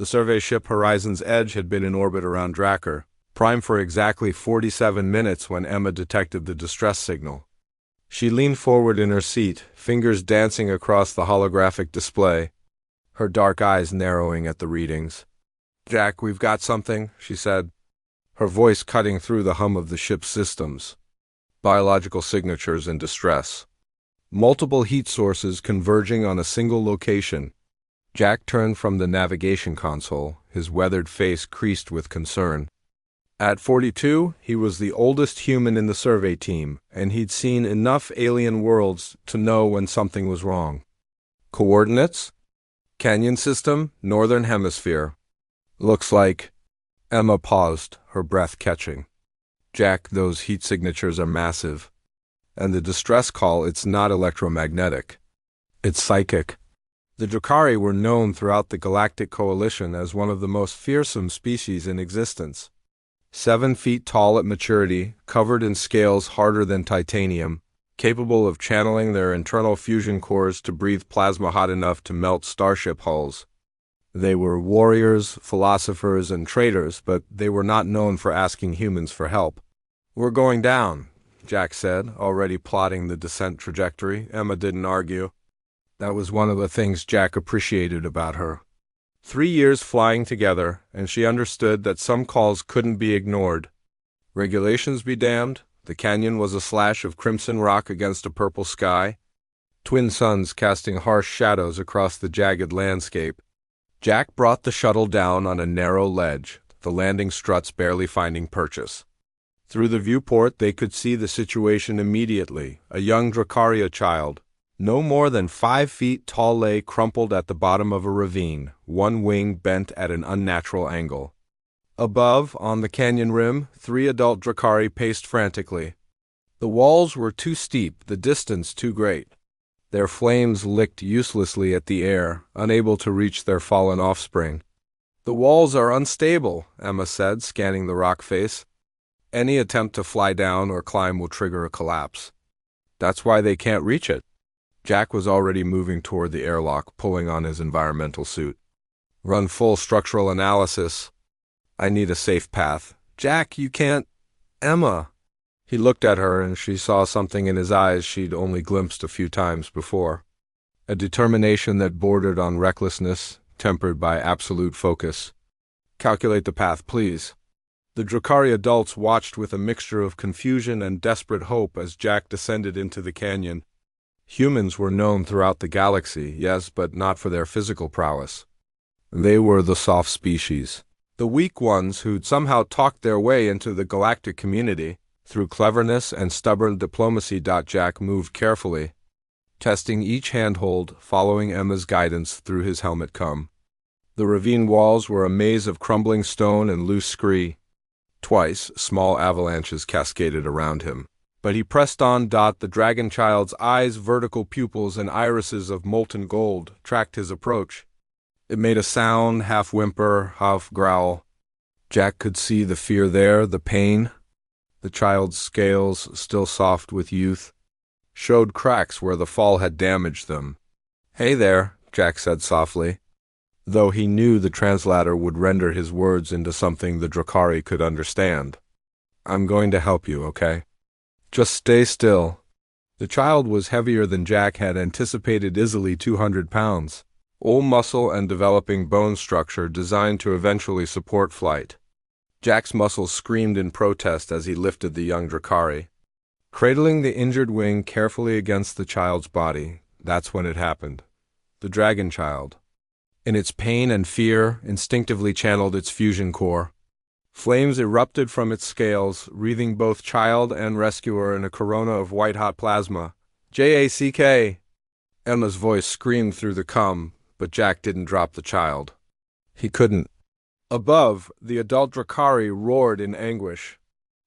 The survey ship Horizon's Edge had been in orbit around Drakkar, primed for exactly 47 minutes when Emma detected the distress signal. She leaned forward in her seat, fingers dancing across the holographic display, her dark eyes narrowing at the readings. "Jack, we've got something," she said, her voice cutting through the hum of the ship's systems. Biological signatures in distress. Multiple heat sources converging on a single location. Jack turned from the navigation console, his weathered face creased with concern. At 42, he was the oldest human in the survey team, and he'd seen enough alien worlds to know when something was wrong. Coordinates? Canyon system, northern hemisphere. Looks like... Emma paused, her breath catching. "Jack, those heat signatures are massive. And the distress call, it's not electromagnetic. It's psychic." The Drukhari were known throughout the Galactic Coalition as one of the most fearsome species in existence. 7 feet tall at maturity, covered in scales harder than titanium, capable of channeling their internal fusion cores to breathe plasma hot enough to melt starship hulls. They were warriors, philosophers, and traders, but they were not known for asking humans for help. "We're going down," Jack said, already plotting the descent trajectory. Emma didn't argue. That was one of the things Jack appreciated about her. 3 years flying together, and she understood that some calls couldn't be ignored. Regulations be damned, the canyon was a slash of crimson rock against a purple sky, twin suns casting harsh shadows across the jagged landscape. Jack brought the shuttle down on a narrow ledge, the landing struts barely finding purchase. Through the viewport they could see the situation immediately. A young Drukhari child, no more than 5 feet tall, lay crumpled at the bottom of a ravine, one wing bent at an unnatural angle. Above, on the canyon rim, 3 adult Drukhari paced frantically. The walls were too steep, the distance too great. Their flames licked uselessly at the air, unable to reach their fallen offspring. "The walls are unstable," Emma said, scanning the rock face. "Any attempt to fly down or climb will trigger a collapse. That's why they can't reach it." Jack was already moving toward the airlock, pulling on his environmental suit. "Run full structural analysis. I need a safe path." "Jack, you can't..." "Emma." He looked at her, and she saw something in his eyes she'd only glimpsed a few times before. A determination that bordered on recklessness, tempered by absolute focus. "Calculate the path, please." The Drukhari adults watched with a mixture of confusion and desperate hope as Jack descended into the canyon. Humans were known throughout the galaxy, yes, but not for their physical prowess. They were the soft species, the weak ones who'd somehow talked their way into the galactic community. Through cleverness and stubborn diplomacy, Jack moved carefully, testing each handhold, following Emma's guidance through his helmet cum. The ravine walls were a maze of crumbling stone and loose scree. Twice, small avalanches cascaded around him. But he pressed on. The dragon child's eyes, vertical pupils, and irises of molten gold tracked his approach. It made a sound, half whimper, half growl. Jack could see the fear there, the pain. The child's scales, still soft with youth, showed cracks where the fall had damaged them. "Hey there," Jack said softly, though he knew the translator would render his words into something the Drukhari could understand. "I'm going to help you, okay? Just stay still." The child was heavier than Jack had anticipated, easily 200 pounds, all muscle and developing bone structure designed to eventually support flight. Jack's muscles screamed in protest as he lifted the young Drukhari. Cradling the injured wing carefully against the child's body, that's when it happened. The dragon child, in its pain and fear, instinctively channeled its fusion core. Flames erupted from its scales, wreathing both child and rescuer in a corona of white-hot plasma. "Jack!" Emma's voice screamed through the cum, but Jack didn't drop the child. He couldn't. Above, the adult Drukhari roared in anguish.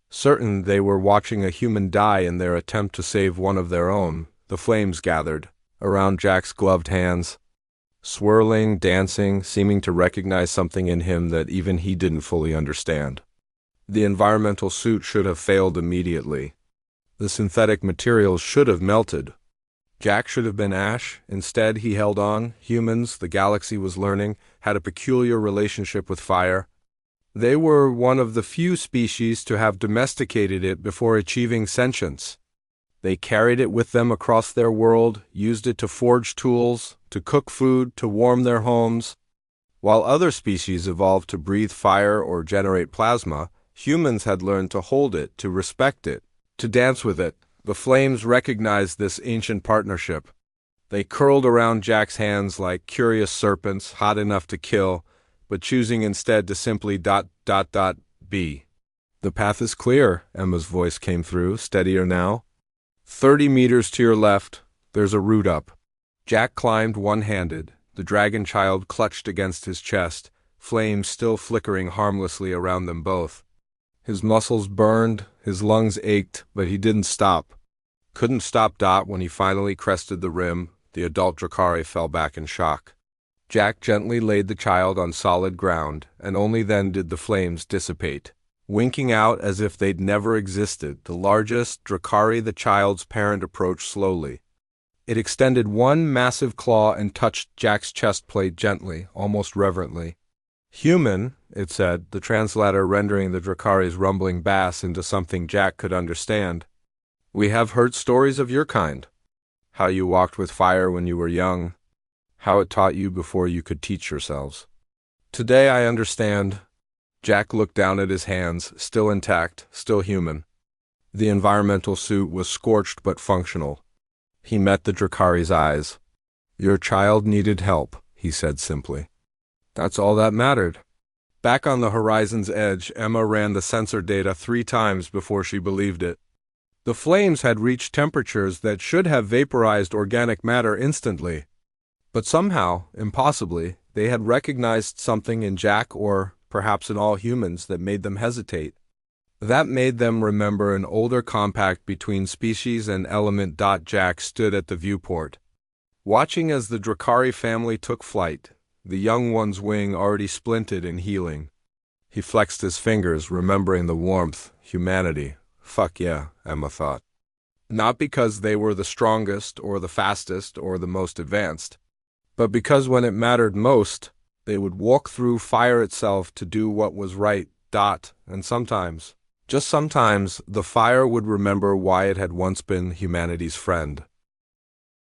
Certain they were watching a human die in their attempt to save one of their own, the flames gathered around Jack's gloved hands, swirling, dancing, seeming to recognize something in him that even he didn't fully understand. The environmental suit should have failed immediately. The synthetic materials should have melted. Jack should have been Ash. Instead, he held on. Humans, the galaxy was learning, had a peculiar relationship with fire. They were one of the few species to have domesticated it before achieving sentience. They carried it with them across their world, used it to forge tools, to cook food, to warm their homes. While other species evolved to breathe fire or generate plasma, humans had learned to hold it, to respect it, to dance with it. The flames recognized this ancient partnership. They curled around Jack's hands like curious serpents, hot enough to kill, but choosing instead to simply ... be. "The path is clear," Emma's voice came through, steadier now. 30 meters to your left, there's a route up." Jack climbed one-handed, the dragon child clutched against his chest, flames still flickering harmlessly around them both. His muscles burned, his lungs ached, but he didn't stop. Couldn't stop. When he finally crested the rim, the adult Drakari fell back in shock. Jack gently laid the child on solid ground, and only then did the flames dissipate. Winking out as if they'd never existed, the largest Drakari, the child's parent, approached slowly. It extended one massive claw and touched Jack's chest plate gently, almost reverently. "Human," it said, the translator rendering the Drakari's rumbling bass into something Jack could understand. "We have heard stories of your kind. How you walked with fire when you were young. How it taught you before you could teach yourselves. Today I understand." Jack looked down at his hands, still intact, still human. The environmental suit was scorched but functional. He met the Drakari's eyes. "Your child needed help," he said simply. That's all that mattered. Back on the horizon's edge, Emma ran the sensor data 3 times before she believed it. The flames had reached temperatures that should have vaporized organic matter instantly. But somehow, impossibly, they had recognized something in Jack, or perhaps in all humans, that made them hesitate. That made them remember an older compact between species and element. Jack stood at the viewport, watching as the Drakari family took flight, the young one's wing already splinted and healing. He flexed his fingers, remembering the warmth, humanity. Fuck yeah, Emma thought. Not because they were the strongest, or the fastest, or the most advanced, but because when it mattered most, they would walk through fire itself to do what was right. And sometimes, just sometimes, the fire would remember why it had once been humanity's friend.